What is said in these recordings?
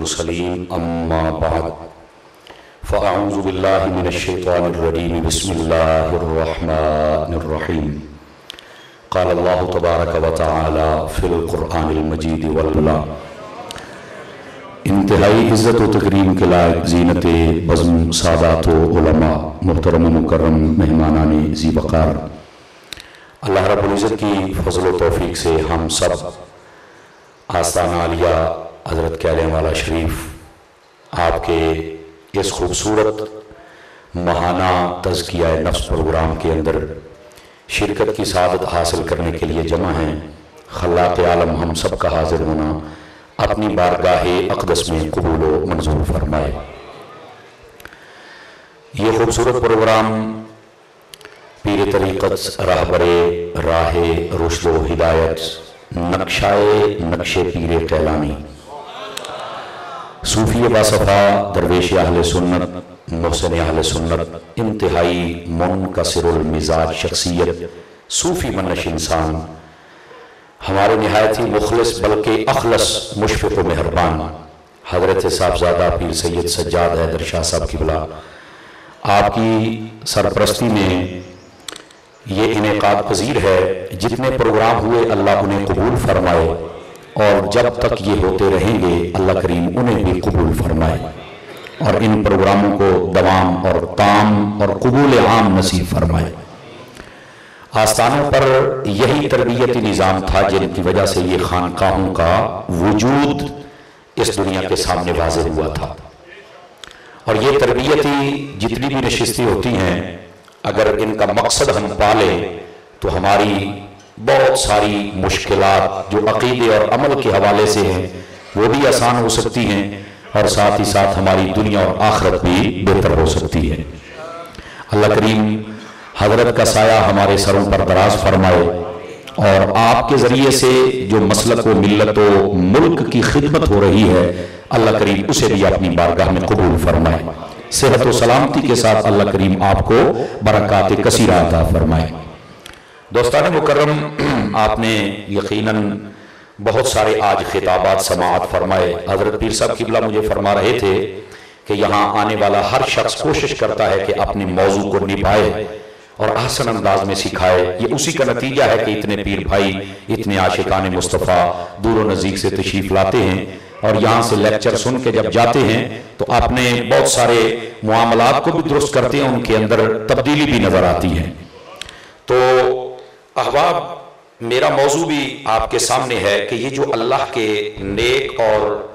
मुरसलीन अम्मा बाद फ़अऊज़ु बिल्लाहि मिनश्शैतानिर्रजीम बिस्मिल्लाहिर्रहमानिर्रहीम क़ाल अल्लाहु तबारक व तआला फ़िल क़ुरआनिल मजीद वल्ला। इंतहाई इज़्ज़त व तकरीम के लायक ज़ीनत बज़्म सादात व उलमा मुहतरम मुकर्रम मेहमानाने ज़ी वक़ार, अल्लाह रब्बुल इज़्ज़त की फ़ज़ल व तौफ़ीक़ से हम सब आस्ताना आलिया हज़रत कैलेवाला शरीफ आपके इस खूबसूरत महाना तज़किया नफ्स प्रोग्राम के अंदर शिरकत की सादत हासिल करने के लिए जमा हैं। खल्लाक़ आलम हम सब का हाजिर होना अपनी बारगाहे अक़दस में कबूल व मंजूर फरमाए। ये खूबसूरत प्रोग्राम पीर तरीक़त रहबरे राहे रुश्द व हिदायत नक्शाए नक्शे पीर कैलानी सूफ़ी बासफ़ा दरवेश अहले सुन्नत मोहसिन अहले सुन्नत इंतहाई मुनकसिरुल मिजाज शख्सियत सूफ़ी मनश इंसान हमारे निहायत ही मुखलिस बल्कि अखलस मुशफ़िक़ व मेहरबान हज़रत साहबज़ादा पीर सैयद सज्जाद हैदर शाह साहब क़िबला आपकी सरपरस्ती में ये इनेकाद पज़ीर है। जितने प्रोग्राम हुए अल्लाह उन्हें कबूल फरमाए और जब तक ये होते रहेंगे अल्लाह करीम उन्हें भी कबूल फरमाए और इन प्रोग्रामों को दवाम और ताम और कबूल आम नसीब फरमाए। आस्थानों पर यही तरबियती निज़ाम था जिनकी वजह से ये खानकाहों का वजूद इस दुनिया के सामने वाज़ेह हुआ था। और ये तरबियती जितनी भी नशिस्तें होती हैं अगर इनका मकसद हम पाले तो हमारी बहुत सारी मुश्किलात जो अक़ीदे और अमल के हवाले से हैं वो भी आसान हो सकती हैं और साथ ही साथ हमारी दुनिया और आखिरत भी बेहतर हो सकती है। अल्लाह करीम हज़रत का साया हमारे सरों पर दराज फरमाए और आपके ज़रिए से जो मसलक व मिल्लत व मुल्क की खिदमत हो रही है अल्लाह करीम उसे भी अपनी बारगाह में कबूल फरमाए। सेहत व सलामती के साथ अल्लाह करीम आपको बरक़ात कसीरा अता फरमाए। दोस्तान मुकर्रम, आपने यकीनन बहुत सारे आज खिताबात समाअत फरमाए। हज़रत पीर साहब क़िबला मुझे फरमा रहे थे कि यहाँ आने वाला हर शख्स कोशिश करता है कि अपनी मौजू को निभाए और आसान अंदाज में सिखाए। ये उसी का नतीजा है कि इतने पीर भाई इतने आशिकाने मुस्तफ़ा दूर नज़दीक से तशरीफ़ लाते हैं और यहाँ से लेक्चर सुन के जब जाते हैं तो अपने बहुत सारे मामलात को भी दुरुस्त करते हैं, उनके अंदर तब्दीली भी नज़र आती है। तो अहबाब, मेरा मौजू भी आपके सामने है कि ये जो अल्लाह के नेक और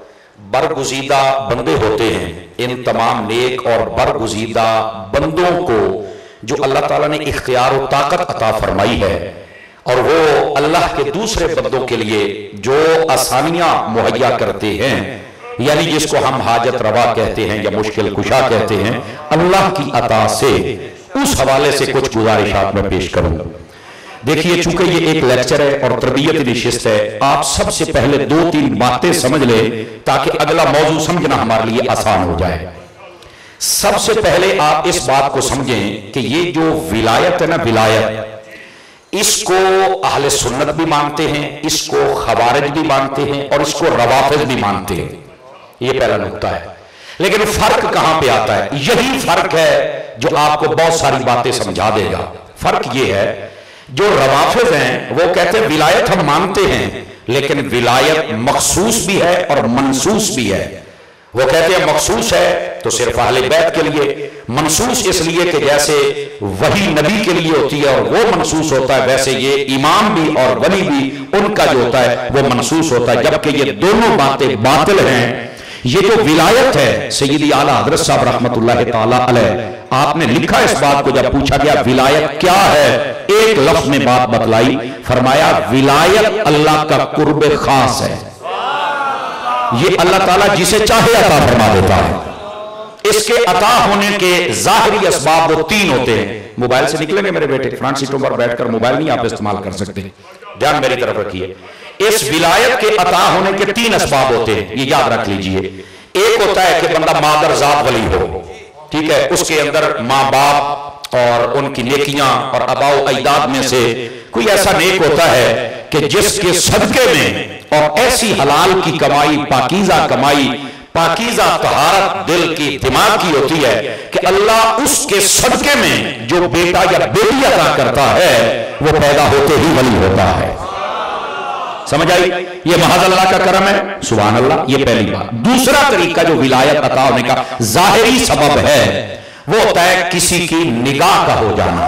बरगुज़ीदा बंदे होते हैं, इन तमाम नेक और बरगुज़ीदा बंदों को जो अल्लाह ताला ने इख्तियार और ताकत अता फरमाई है और वो अल्लाह के दूसरे बंदों के लिए जो आसानियां मुहैया करते हैं, यानी जिसको हम हाजत रवा कहते हैं या मुश्किल कुशा कहते हैं, अल्लाह की अता से उस हवाले से कुछ गुजारिशात में पेश करूंगा। देखिए, चूंकि ये एक लेक्चर है और तरबियत नशिस्त है, आप सबसे पहले 2-3 बातें समझ ले ताकि अगला मौजू समझना हमारे लिए आसान हो जाए। सबसे पहले आप इस बात को समझें कि ये जो विलायत है ना, विलायत, इसको अहले सुन्नत भी मानते हैं, इसको खवारिज भी मानते हैं और इसको रवाफिज भी मानते हैं। ये पहला नुक्ता है। लेकिन फर्क कहां पे आता है? यही फर्क है जो आपको बहुत सारी बातें समझा देगा। फर्क ये है, जो रवाफिज हैं वो कहते हैं विलायत हम मानते हैं लेकिन विलायत मखसूस भी है और मनसूस भी है। वो कहते हैं मखसूस है तो सिर्फ अहले बैत के लिए, मनसूस इसलिए कि जैसे वही नबी के लिए होती है और वो मनसूस होता है, वैसे ये इमाम भी और वली भी उनका जो होता है वो मनसूस होता है, जबकि ये दोनों बातें बातिल हैं। ये जो विलायत है, सैयदी आला हज़रत साहब रहमतुल्लाह ताला अलैह, आपने लिखा इस बात को, जब पूछा गया विलायत क्या है, एक लफ्ज में बात बतलाई, फरमाया विलायत अल्लाह का कुर्ब खास है। ये अल्लाह ताला जिसे चाहे अता फरमा देता है। इसके अता होने के जाहिरी असबाब वो 3 होते हैं। मोबाइल से निकलेंगे मेरे बेटे, फ्रंट सीटों पर बैठकर मोबाइल नहीं आप इस्तेमाल कर सकते, ध्यान मेरी तरफ रखिए। इस विलायत के अता होने के 3 असबाब होते हैं, ये याद रख लीजिए। एक होता है कि बंदा मादर जात वली हो, ठीक है, उसके अंदर माँ बाप और उनकी नेकियां और अबाओ अजदाद में से कोई ऐसा नेक होता है कि जिसके सदके में और ऐसी हलाल की कमाई, पाकीज़ा कमाई पाकीज़ा तहारत दिल की दिमाग की होती है कि अल्लाह उसके सदके में जो बेटा या बेटी अता करता है वो पैदा होते ही वली होता है। समझ आई? ये महज अल्लाह का करम है, सुभान अल्लाह। ये पहली बात। दूसरा तरीका जो विलायत अता होने का जाहिरी सबब है वो होता है किसी की निगाह का हो जाना।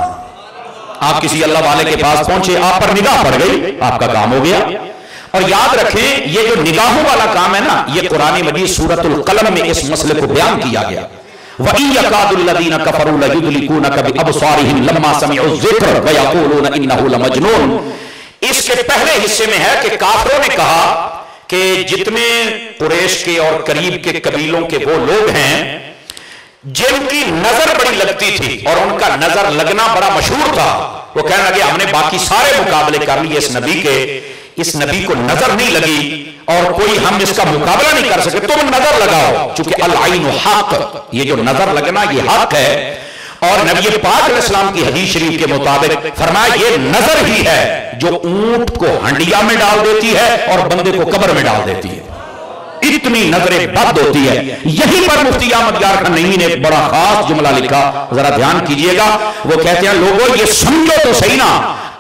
आप किसी अल्लाह वाले के पास पहुंचे, आप पर निगाह पड़ गई, आपका काम हो गया। और याद रखें ये जो निगाहों वाला काम है ना, ये कुरान मजीद सूरतुल कलम में इस मसले को बयान किया गया। वइयकादुल्लज़ीना कफरू लयुदलिकूनका बिअबसारिहिम लम्मा समिअु ज़िक्र वयक़ूलूना इन्नहु लमजनून। इसके पहले हिस्से में है कि काफिरों ने कहा कि जितने कुरैश के और करीब के कबीलों के वो लोग हैं जिनकी नजर बड़ी लगती थी और उनका नजर लगना बड़ा मशहूर था, वो कहने लगे हमने बाकी सारे मुकाबले कर लिए इस नबी के, इस नबी को नजर नहीं लगी और कोई हम इसका मुकाबला नहीं कर सके, तुम नजर लगाओ। चूंकि अल आइन हक, ये जो नजर लगना ये हक है। और नबी पाक अलैहिस्सलाम की हदीस शरीफ के मुताबिक फरमाया ये नजर ही है जो ऊंट को हंडिया में डाल देती है और बंदे को कब्र में डाल देती है। इतनी नजरें बद होती है। यहीं पर मुफ्ती अहमद यार खान नईमी ने एक बड़ा खास जुमला लिखा, जरा ध्यान कीजिएगा। वो कहते हैं लोगों ये समझो तो सही ना,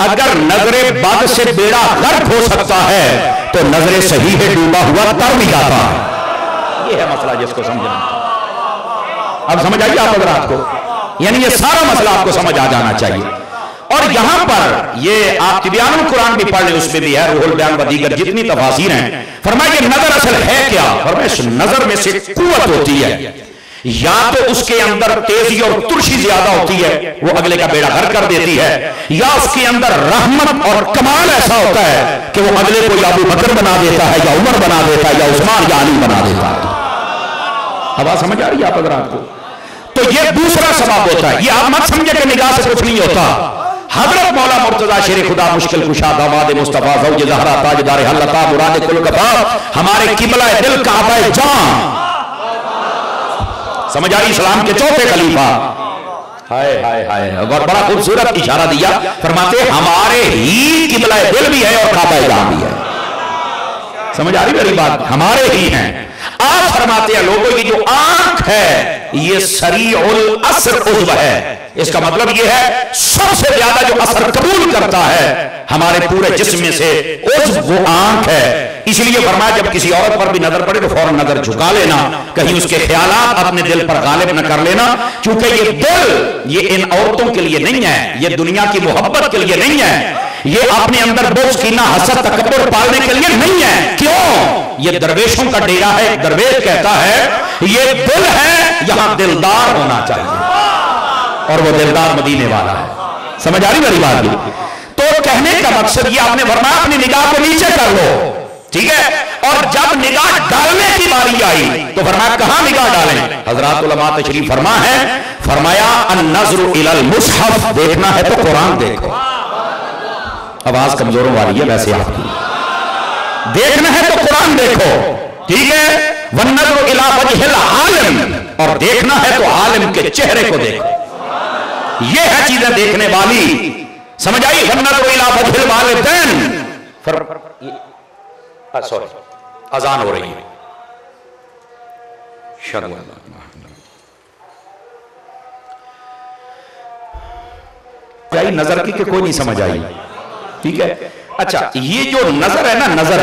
अगर नजरे बद से बेड़ा गर्क हो सकता है तो नजरे सही है डूबा हुआ तर भी जाता है। ये है मसला जिसको समझना। अब समझ आइए आप हज़रात को, यानी ये सारा मसला आपको समझ आ जाना चाहिए। और यहां पर ये आप तिबियानुल कुरान भी पढ़ लें, उसमें भी है, रूहुल बयान व दीगर जितनी तफासीर हैं। फरमाया नजर असल है क्या? फरमाया नजर में से कुव्वत होती है, या तो उसके अंदर तेजी और तुर्शी ज्यादा होती है, वो अगले का बेड़ा गर्क कर देती है, या उसके अंदर रहमत और कमाल ऐसा होता है कि वो अगले को या अबू बकर बना देता है, या उमर बना देता है, या उस्मान या अली बना देता है। अब आप समझ आ रही है आप अगर आपको? तो ये दूसरा सबब होता है। ये आप मत समझे कि निगाह से कुछ नहीं होता। हजरत मौला मुर्तजा शेर खुदा मुश्किल कुशा दामाद मुस्तफा ज़ौज ज़हरा ताजदार हल्लता मुराद कुल कफा हमारे किबला दिल काबा जान, समझ आ रही? इस्लाम के चौथे खलीफा, हाय हाय हाय, और बड़ा खूबसूरत इशारा दिया। फरमाते हमारे ही किबला दिल भी है और काबा जान भी है। समझ आ रही मेरी बात? हमारे ही हैं। आप फरमाते हैं लोगों की जो आंख है ये सरीउल असर उज़्व है। इसका मतलब ये है सबसे ज्यादा जो असर कबूल करता है हमारे पूरे जिस्म में से उज़्व वो आंख है। इसलिए फरमाया जब किसी औरत पर भी नजर पड़े तो फौरन नजर झुका लेना, कहीं उसके ख्यालात अपने दिल पर गालिब न कर लेना। क्योंकि ये दिल ये इन औरतों के लिए नहीं है, ये दुनिया की मोहब्बत के लिए नहीं है, ये अपने अंदर बोझ कीना हसद तकब्बुर पालने के लिए नहीं है। क्यों? ये दरवेशों का डेरा है। दरवेश कहता है ये दिल है, यहां दिलदार होना चाहिए, और वो दिलदार मदीने वाला है। समझ आ रही मेरी बात? तो कहने का मकसद ये आपने फरमाया अपनी निगाह को नीचे कर लो, ठीक है? और जब निगाह डालने की बारी आई तो फरमाया कहां निगाह डालें? हजरात उलमा तशरीफ फरमा है, फरमाया अन-नज़्रु इलल मुसहफ, देखना है तो कुरान देखो। आवाज कमजोरों वाली है वैसे आपकी, देखना है तो कुरान देखो, ठीक है? वन्नज़्रु इला वजहिल आलिम, और देखना है तो आलिम के चेहरे को देखो। ये है चीजें देखने वाली। समझ आई? वन्नज़्रु इला वजहिल वालिदैन। सॉरी, अजान हो रही है। नजर की कोई नहीं समझ आई, ठीक है? अच्छा, ये जो नजर है ना, नजर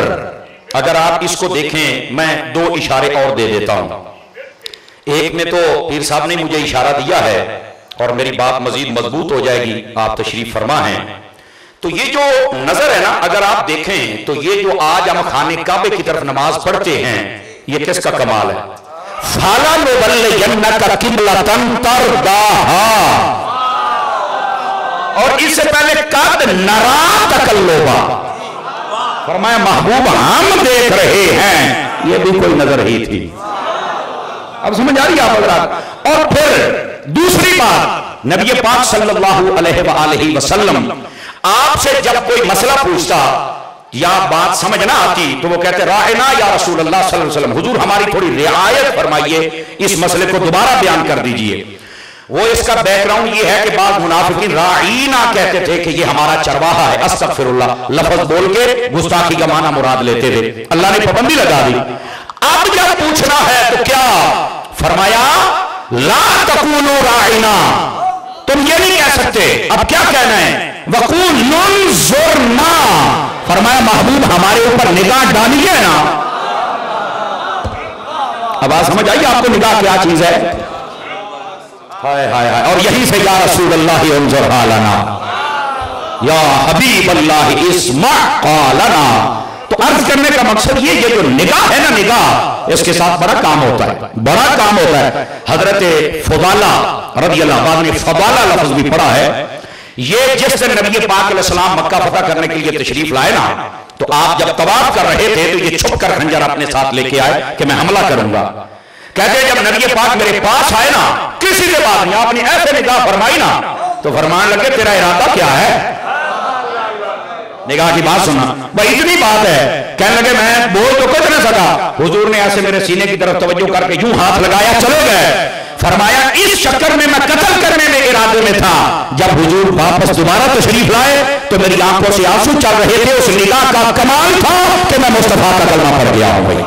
अगर आप इसको देखें, मैं दो इशारे और दे देता हूं। एक में तो पीर साहब ने मुझे इशारा दिया है और मेरी बात मजीद मजबूत हो जाएगी, आप तशरीफ फरमा हैं। तो ये जो नजर है ना, अगर आप देखें तो ये जो आज हम खाने काबे की तरफ नमाज पढ़ते हैं, ये किसका कमाल है? फाला नुवल्लियन्नका क़िबलतन तरदाहा, और इससे पहले कद नरा तकल्लुबा, फरमाया महबूब हम देख रहे हैं, ये भी कोई नजर ही थी। अब समझ आ रही है आप हज़रात? और फिर दूसरी बात, नबी पाक सल्लल्लाहु अलैहि वसल्लम आपसे जब कोई मसला पूछता या बात समझ ना आती तो वो कहते रायना या रसूल अल्लाह सल्लल्लाहु अलैहि वसल्लम, हुजूर हमारी थोड़ी रियायत फरमाइए, इस मसले को दोबारा बयान कर दीजिए। वो इसका बैकग्राउंड ये है कि बाद मुनाफिकीन राईना कहते थे कि ये हमारा चरवाहा है, अस्तगफिरुल्लाह लफ्ज बोल के गुस्ताखी का माना मुराद लेते थे। अल्लाह ने पाबंदी लगा दी। अब जब पूछना है तो ला तकूलू राइना, तुम ये नहीं कह सकते। अब क्या कहना है? वकूल नुज़ुरना, फरमाया महबूब हमारे ऊपर निगाह डालिए ना। अब बात समझ आई आपको निगाह क्या चीज है? हाय हाय हाय। और यहीं से या रसूल अल्लाह उन्ज़ुर हालना, या हबीब अल्लाह इस्मा क़ालना। तो अर्ज करने का मकसद ये जो निगाह है ना, निगाह, इसके साथ बड़ा काम होता है, बड़ा काम होता है। हजरत फुदाला रज़ियल्लाहु अन्हु ने फदाला लफ्ज भी पढ़ा है। ये जिस दिन नबी पाक अलैहिस्सलाम मक्का फतह करने के लिए तशरीफ लाए ना, तो आप जब तवाफ कर रहे थे तो ये छुप कर खंजर अपने साथ लेके आए कि मैं हमला करूंगा। कहते जब नबी पाक मेरे पास आए ना, किसी से बात नहीं, आपने ऐसे निगाह फरमाई ना, तो फरमान लगे तेरा इरादा क्या है? निगाह की बात सुना भाई, इतनी बात है। कहने लगे मैं बोल तो कुछ न सका। हुजूर ने ऐसे मेरे सीने की तरफ तवज्जो करके यूं हाथ लगाया, चले गए। फरमाया इस चक्कर में मैं कत्ल करने में इरादे में था। जब हुजूर वापस दोबारा तशरीफ लाए तो मेरी आंखों से आंसू चल रहे थे। उस निगाह का कमाल था कि मैं मुस्तफा का कलमा पढ़ गया हूं। भाई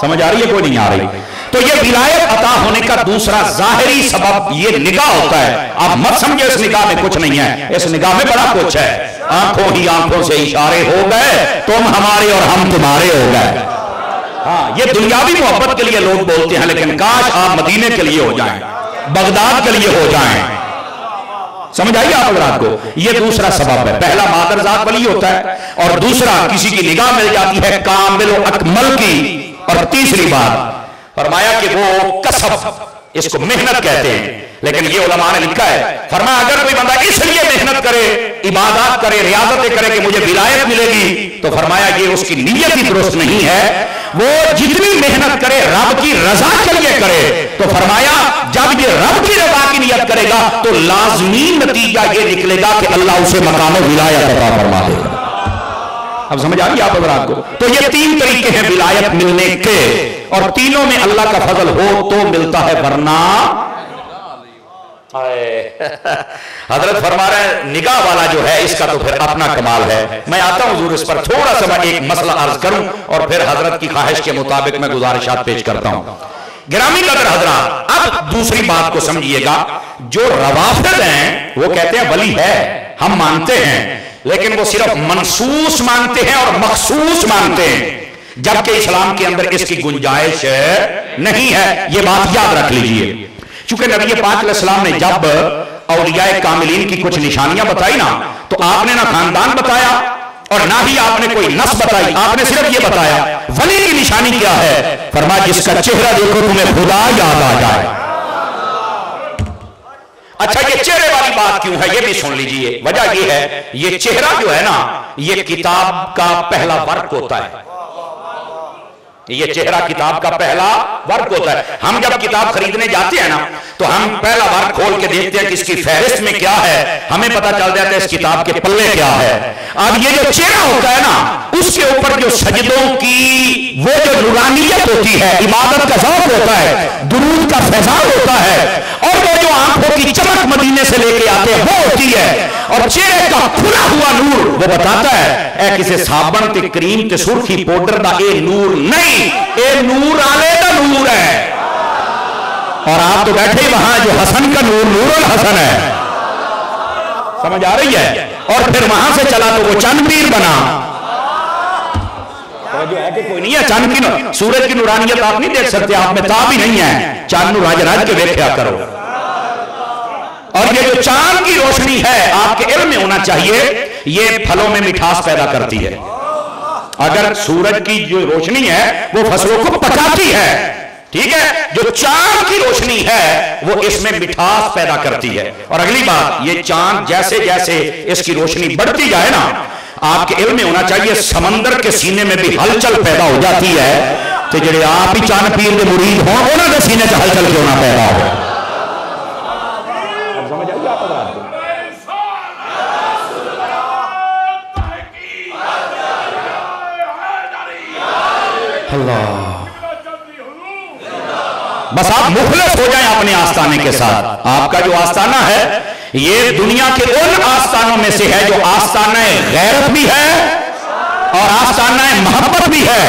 समझ आ रही है? कोई नहीं आ रही? तो ये विलायत अता होने का दूसरा जाहिरी सबब ये निगाह होता है। आप मत समझे इस निगाह में कुछ नहीं है, इस निगाह में बड़ा कुछ है। आंखों ही आंखों से इशारे हो गए, तुम हमारे और हम तुम्हारे हो गए। हाँ, ये दुनियावी मोहब्बत के लिए लोग बोलते हैं, लेकिन काश आप मदीने के लिए हो जाएं, बगदाद के लिए हो जाएं। समझ आइए आप रात को? ये दूसरा सबब है। पहला मादरजात वली होता है, और दूसरा किसी की निगाह मिल जाती है कामिल अकमल की। और तीसरी बात फरमाया कि वो कसब, इसको मेहनत कहते हैं, लेकिन ये उलमा ने लिखा है, फरमाया अगर कोई बंदा इसलिए मेहनत करे, इबादत करे, रियाजतें करे कि मुझे विलायत मिलेगी, तो फरमाया ये उसकी नीयत ही दुरुस्त नहीं है। वो जितनी मेहनत करे रब की रजा के लिए करे, तो फरमाया जब ये रब की रजा की नियत करेगा तो लाजमी नतीजा ये निकलेगा कि अल्लाह उसे मकाम विलायत अता फरमा देगा। अब समझ आ गई आप हज़रात को? तो ये तीन तरीके हैं विलायत मिलने के, और तीनों में अल्लाह का फजल हो तो मिलता है, वरना हजरत फरमा रहे हैं निगाह वाला जो है इसका तो फिर अपना कमाल है। मैं आता हूं हुजूर इस पर थोड़ा सा मैं एक मसला अर्ज करूं और फिर हजरत की ख्वाहिश के मुताबिक मैं गुजारिशात पेश करता हूं। गिरामी कदर हजरात, अब दूसरी बात को समझिएगा। जो रवाफिद हैं वो कहते हैं वली है, हम मानते हैं, लेकिन वो सिर्फ मनसूस मानते हैं और मखसूस मानते हैं, जबकि इस्लाम के अंदर इसकी गुंजाइश नहीं है। ये बात याद रख लीजिए। चूंकि नबी पाक अलैहिस्सलाम ने जब औलियाए कामिलीन की कुछ निशानियां बताई ना, तो आपने ना खानदान बताया और ना ही आपने कोई नस बताई, आपने सिर्फ ये बताया वली की निशानी क्या है। फरमाया जिसका चेहरा देखो तुम्हें खुदा याद आ जाए। अच्छा, ये चेहरे वाली बात क्यों है ये भी सुन लीजिए। वजह ये है, ये चेहरा जो है ना, ये किताब का पहला वर्क होता है। ये चेहरा किताब का पहला वर्क होता है। हम जब किताब खरीदने जाते हैं ना, तो हम पहला वर्क खोल के देखते हैं कि इसकी फहरिस्त में क्या है, हमें पता चल जाता है इस किताब के पल्ले क्या है। अब ये जो चेहरा होता है ना, उसके ऊपर जो सजदों की वो जो नूरानियत होती है, इबादत का ज़ौक़ होता है, दुरूद का फैज़ान होता है, और वो जो आंखों की चमक मदीने से लेके आते हैं वो होती है। और चेहरे का खुला हुआ नूर वो बताता है ए किसी साबन ते क्रीम ते सुर्खी पाउडर दा ए नूर नहीं, ए नूर आले दा नूर है। और आप तो बैठे ही वहां, जो हसन का नूर नूरुल हसन है। समझ आ रही है? और फिर वहां से चला तो वो चंद पीर बना। तो जो है कि कोई नहीं है चंद की, सूरज की नूरानियत आप नहीं देख सकते, आप में ताब ही नहीं है। चांद नू राज राज के वेख्या करो। और ये जो चांद की रोशनी है आपके इल्म में होना चाहिए, ये फलों में मिठास पैदा करती है। अगर सूरज की जो रोशनी है वो फसलों को पकाती है, ठीक है, जो चांद की रोशनी है वो इसमें मिठास पैदा करती है। और अगली बात, ये चांद जैसे जैसे इसकी रोशनी बढ़ती जाए ना, आपके इल्म में होना चाहिए समंदर के सीने में भी हलचल पैदा हो जाती है। तो जो आप ही चांद पीर के मुरीद हो, उन्होंने सीने से हलचल क्यों ना पैदा हो। समझ आइए आप अल्लाह, बस आप मुखलिस हो जाएं अपने आस्ताने के साथ। आपका जो आस्ताना है ये दुनिया के उन आस्तानों में से है जो आस्ताना गैरत भी है और आस्ताना मोहब्बत भी है।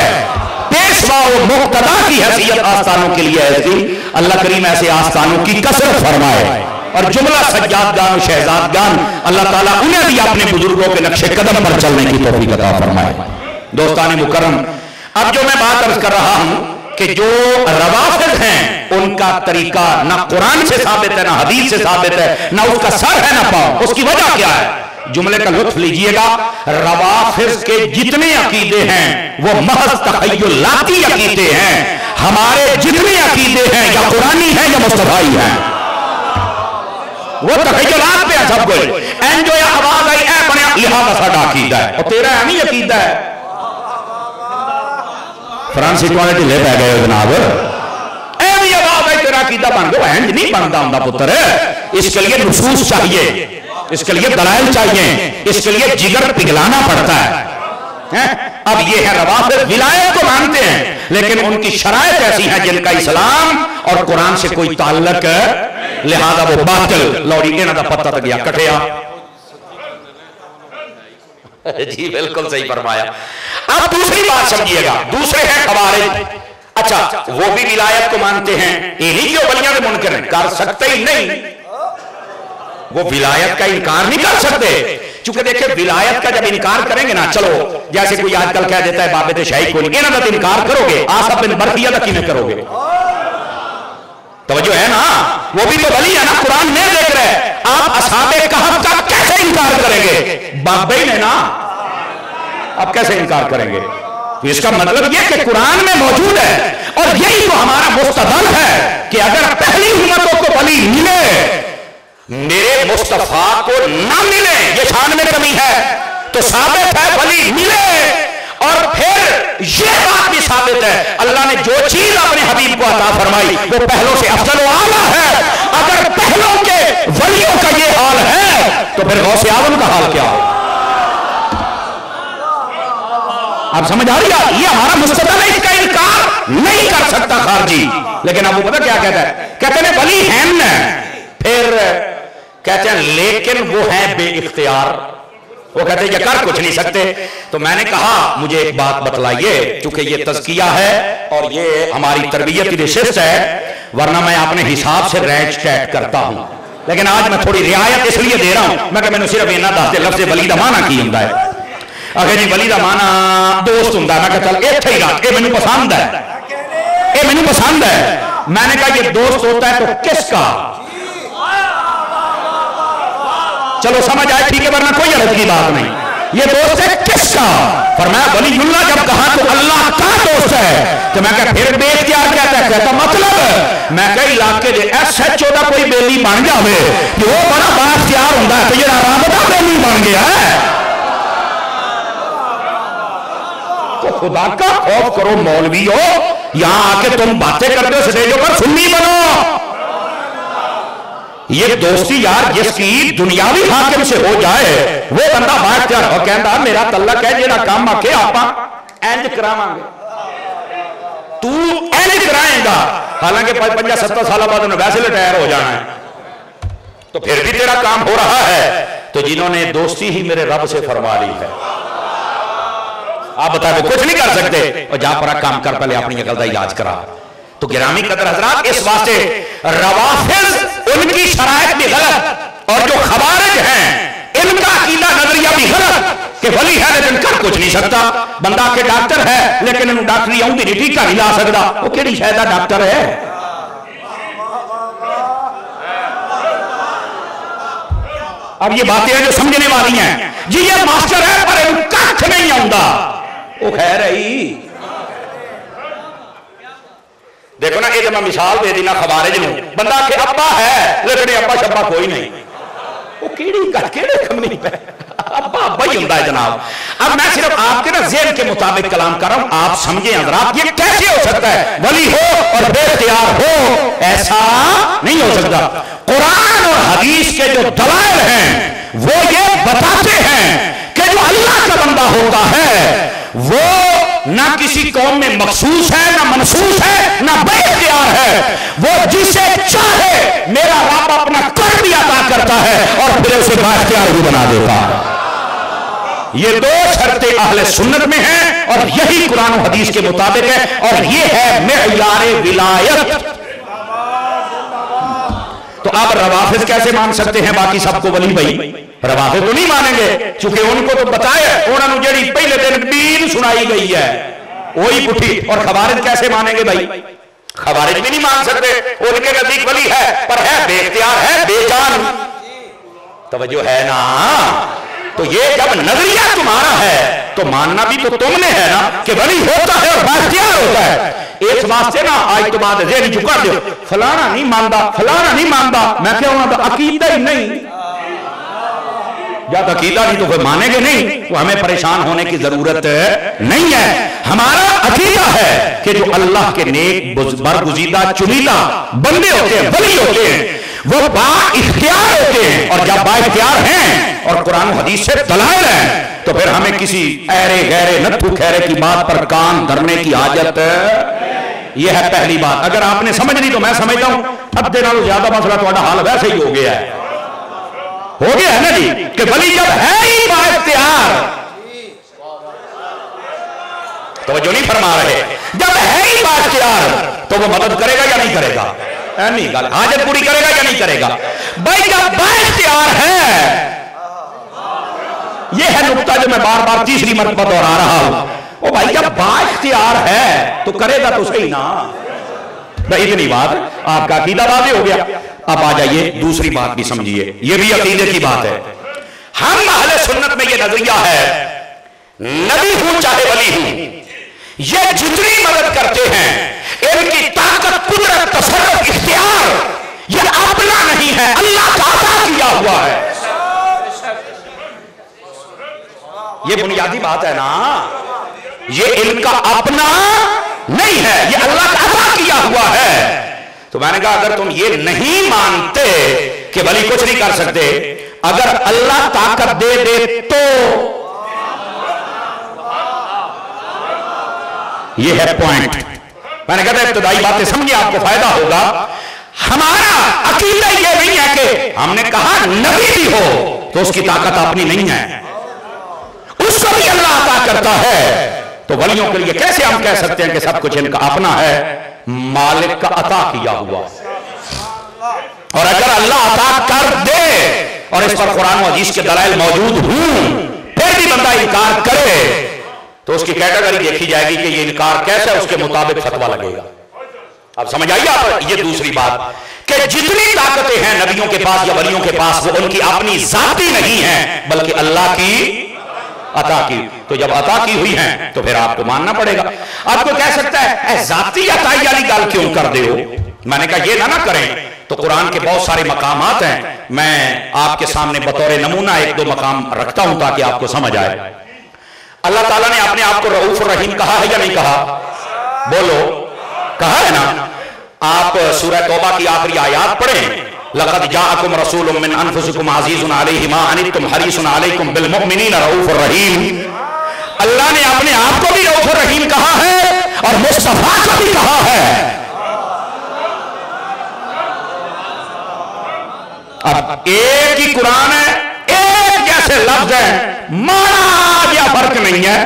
पेश पेशवा और मुक्तदा की हैसियत आस्थानों के लिए ऐसी, अल्लाह करीम ऐसे आस्थानों की कसरत फरमाए और जुमला सज्जादगान और शहजादगान अल्लाह ताला उन्हें भी अपने बुजुर्गों के नक्शे कदम पर चलने की तौफीक अता फरमाए। दोस्तान मुकर्रम, अब जो मैं बात अर्ज कर रहा हूं कि जो रवाफिद हैं उनका तरीका ना कुरान से साबित है, ना हदीस से साबित है, ना उसका सर है ना पांव। उसकी वजह क्या है? जुमले का लुत्फ लीजिएगा। रवाफिज के जितने अकीदे हैं वो महज तखय्युलाती अकीदे हैं। हमारे जितने अकीदे हैं या कुरानी हैं या मुस्तफाई हैं, वो तखय्युलात पे है सब कुछ। एन जो आवाज आई ए बनया लिहाजा साडा अकीदा है और तेरा है नहीं अकीदा है। फ्रांसिस वाले ढिले पै गए जनाब, एवं आवाज आई तेरा अकीदा बन गया। इंज नहीं बनता होंगे पुत्र, इसके लिए नुसूस चाहिए, इसके लिए दलाइल चाहिए, इसके लिए जिगर पिघलाना पड़ता है। अब ये है रवाफिद विलायत को मानते हैं लेकिन उनकी शराइत ऐसी है जिनका इस्लाम और कुरान से कोई ताल्लुक, लिहाजा वो बातिल लौड़ी इन्हां दा पत्ता तक गया कटिया। जी बिल्कुल सही फरमाया। अब दूसरी बात समझिएगा, दूसरे हैं खवारिज। अच्छा, वो भी विलायत को मानते हैं, इन्हीं की वलियां के मुनकर कर सकते ही नहीं, वो विलायत का इनकार नहीं कर सकते। चूंकि देखिए विलायत का जब इनकार करेंगे ना, चलो जैसे कोई आजकल कह देता है बाबे शाही को नहीं, इन्होंने तो इनकार करोगे, आसफ बिन बरकिया का किमें करोगे? तवज्जो है ना, वो भी तो वली है ना, कुरान में देख रहे हैं। आप असहाबे कहफ का कैसे इनकार करेंगे? बाबे ही ने ना, अब कैसे इनकार करेंगे? तो इसका मतलब यह कि कुरान में मौजूद है और यही तो हमारा मुस्तदल है कि अगर पहली उम्मतों को वली मिले, मेरे मुस्तफा को ना मिले, ये शान में कमी है, तो साबित है वली मिले। और फिर यह बात भी साबित है अल्लाह ने जो चीज अपने हबीब को अता फरमाई वो पहलों से अफजल व आला है। अगर पहलों के वलियों का ये हाल है तो फिर गौसे आजम का हाल क्या हो? आप समझ आ रही है? ये हमारा मुस्तदल है, इसका इनकार नहीं कर सकता खारजी। लेकिन अब वो पता क्या कहता है? कहते हैं वली हैं न, फिर कहते हैं लेकिन वो है बेइख्तियार, वो कहते हैं ये कर कुछ नहीं सकते। तो मैंने कहा मुझे एक बात बतलाइए, क्योंकि ये तज़किया है और ये हमारी तरबियत की नशिस्त है, वरना मैं अपने हिसाब से रैंच टैट करता हूं। लेकिन आज मैं थोड़ी रियायत इसलिए दे रहा हूं, मैं मैंने सिर्फ इन्ना दस दे लफ्ज़ वली दा माना की हुंदा है। अगर जी वली दा माना दोस्त हुंदा, मैं कहा चल इत्थे ही रख, ये मैनू पसंद है, ये मैनू पसंद है। मैंने कहा ये दोस्त होता है तो किसका? चलो समझ आए, ठीक है, वरना कोई अलग की बात नहीं। ये दोस्त है किसका? फरमाया वलीउल्लाह जब कहा तो अल्लाह का दोस्त है। तो मैं कहा फिर बेख्तियार कहता है? कहता मतलब मैं कहा इलाके के SHO का कोई बेली बन जाए कि वो बड़ा बाख्तियार होता है, तो ये रब का बेली बन गया है। तो खुदा का खौफ करो मौलवी हो, यहां आके तुम बातें करते हो स्टेजों पर, सुन्नी बनो। ये दोस्ती यार जिसकी दुनियावी हाकिम से हो जाए वो बंदा बाख्तियार हो, कहता मेरा तल्लक है, जेड़ा काम आके आपा इंज करावांगे, तू इंज कराएगा, हालांकि 50-70 साल बाद उन्हें वैसे रिटायर हो जाना है, तो फिर भी तेरा काम हो रहा है। तो जिन्होंने दोस्ती ही मेरे रब से फरमा ली है, आप बताओ कुछ नहीं कर सकते, और जा पर काम कर, पहले अपनी अकल का इलाज करा। तो गिरामी कदर हजरात, इस वास्ते रवाफिज उनकी शरायत भी गलत और जो खवारिज हैं इनका अकीदा नजरिया भी गलत कि वली है लेकिन कर कुछ नहीं सकता। बंदा के डॉक्टर है लेकिन इन्हें डॉक्टरी आउंदी नहीं, टीका नहीं ला सकता, वो केड़ी शायद डॉक्टर है? अब ये बातें हैं जो समझने वाली हैं। जी ये मास्टर है पर इन्हें कख नहीं आउंदा, वो खैर है ही। देखो ना, ये तो मैं मिसाल दे दी ना खवारिज नूं, बंदा के अब्बा है लेकिन अब्बा शब्बा कोई नहीं, वो केड़ी गल केड़े कमनी पे अब्बा अब्बा ही हुंदा है जनाब। अब मैं सिर्फ आपके ना ज़हन के मुताबिक कलाम कर रहा हूं, आप समझे हज़रात ये कैसे हो सकता है वली हो और बेख्तियार हो? ऐसा नहीं हो सकता। कुरान और हदीस के जो दलाइल हैं वो ये बताते हैं कि जो अल्लाह का बंदा होता है वो ना किसी कौम में मखसूस है, ना मनसूस है, ना बेख्तियार है। वो जिसे चाहे मेरा रब अपना कर भी अता करता है और फिर उसे बेख्तियार भी बना देता है। ये दो शर्तें अहले सुन्नत में हैं और यही कुरान और हदीस के मुताबिक है और ये है मेयारे विलायत। तो अब रवाफिज कैसे मान सकते हैं बाकी सबको वली भाई? रवाफिज तो नहीं मानेंगे, क्योंकि उनको तो बताया उन्होंने जेड़ी पहले दिन बीन सुनाई गई है वही पुठी। और खवारिज कैसे मानेंगे भाई? खवारिज भी नहीं मान सकते, उनके नजदीक वली है पर है बेख्तियार, है बेजान। तवज्जो है ना? तो ये जब नजरिया तुम्हारा है तो मानना भी तो तुमने है ना कि वली होता है और बाख्तियार होता है। इस वास्ते ना आज तुम्हारे ज़हन झुका दो, फलाना नहीं मानता, फलाना नहीं मानता। मैं क्या हूं? अकीदा ही नहीं। जब अकीदा नहीं तो फिर मानेंगे नहीं, तो हमें परेशान होने की जरूरत नहीं है। हमारा अकीदा है कि जो अल्लाह के नेक बरगुज़ीदा चुनीदा बंदे होते हैं, वली होते हैं, वो बाइख्तियार होते हैं। और जब बाइख्तियार हैं और कुरान हदीस से दलाइल हैं तो फिर हमें किसी ऐरे गैरे नत्थु खैरे की बात पर कान धरने की हाजत यह है पहली बात। अगर आपने समझ ली तो मैं समझता हूं अद्धे नालों ज्यादा मसला तुम्हारा हाल वैसे ही हो गया है। हो गया है ना जी कि वली जब है ही बाइख्तियार, तो जो नहीं फरमा रहे, जब है ही बाइख्तियार तो वो मदद करेगा या नहीं करेगा? नहीं गल हाजत पूरी करेगा या नहीं करेगा? भाई जब बाइख्तियार है, यह है नुक्ता जो मैं बार बार तीसरी मरतबा दोहरा रहा हूं। ओ भाई जब बाइख्तियार है तो करेगा तो सही ना। भाई इतनी बात आपका अकीदा वाज़ेह हो गया। अब आ जाइए दूसरी बात भी समझिए, यह भी अकीदे की बात है। हम अहले सुन्नत में यह नजरिया है, नबी हूं चाहे वली हूं, ये जितनी मदद करते हैं इनकी ताकत, कुदरत, तसर्रुफ, इख्तियार ये अपना नहीं है, अल्लाह का अता किया हुआ है। ये बुनियादी बात है ना, ये इनका अपना नहीं है, ये अल्लाह का अता किया हुआ है। तो मैंने कहा अगर तुम ये नहीं मानते कि वली कुछ नहीं कर सकते, अगर अल्लाह ताकत दे दे तो ये है पॉइंट। मैंने कहा इब्तदाई बातें समझिए, आपको फायदा होगा। हमारा अकीदा ये नहीं है कि हमने कहा नबी भी हो तो उसकी ताकत अपनी नहीं है, उसको भी अल्लाह अता करता है। तो वलियों के लिए कैसे हम कह सकते हैं कि सब कुछ इनका अपना है? मालिक का अता किया हुआ। और अगर अल्लाह अता कर दे और इस पर कुरान और हदीस के दलाइल मौजूद हूं, फिर भी बंदा इनकार करे तो उसकी कैटेगरी देखी जाएगी कि ये इनकार कैसे उसके मुताबिक फतवा लगेगा। अब समझ आइए आप। ये दूसरी बात कि जितनी ताकतें हैं नबियों के पास या वलियों के पास, वो उनकी अपनी जाती नहीं है बल्कि अल्लाह की अता की। तो जब अता की हुई है तो फिर आपको मानना पड़ेगा। आपको कह सकता है जाती अताई वाली गाल क्यों कर दे हो? मैंने कहा ये ना करें। तो कुरान के बहुत सारे मकामात हैं, मैं आपके सामने बतौर नमूना एक दो मकाम रखता हूं ताकि आपको समझ आए। अल्लाह ताला ने अपने आप को रऊफ रहीम कहा है या नहीं कहा? बोलो, कहा है ना। आप सूरह तौबा की आखिरी आयत पढ़ें, लक़द जाअकुम रसूलुम मिन अनफुसिकुम अज़ीज़ुन अलैहि मा अनित्तुम हरीसुन अलैकुम बिल मुमिनीना रऊफुर रहीम। अल्लाह ने अपने आप को भी रऊफुर रहीम कहा है और मुस्तफा को भी कहा है। अब एक ही कुरान है, एक जैसे लफ्ज है, माड़ा या फर्क नहीं है।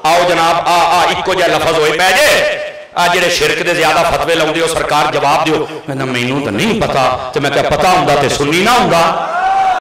आओ जनाब आ इको जहा लफज होए पै जे आ जेड़े शिरक दे ज्यादा फतवे लाउंदे हो सरकार जवाब दियो। मैनू तो नहीं पता, तो मैं क्या पता हुंदा ते सुन्नी ना हुंदा।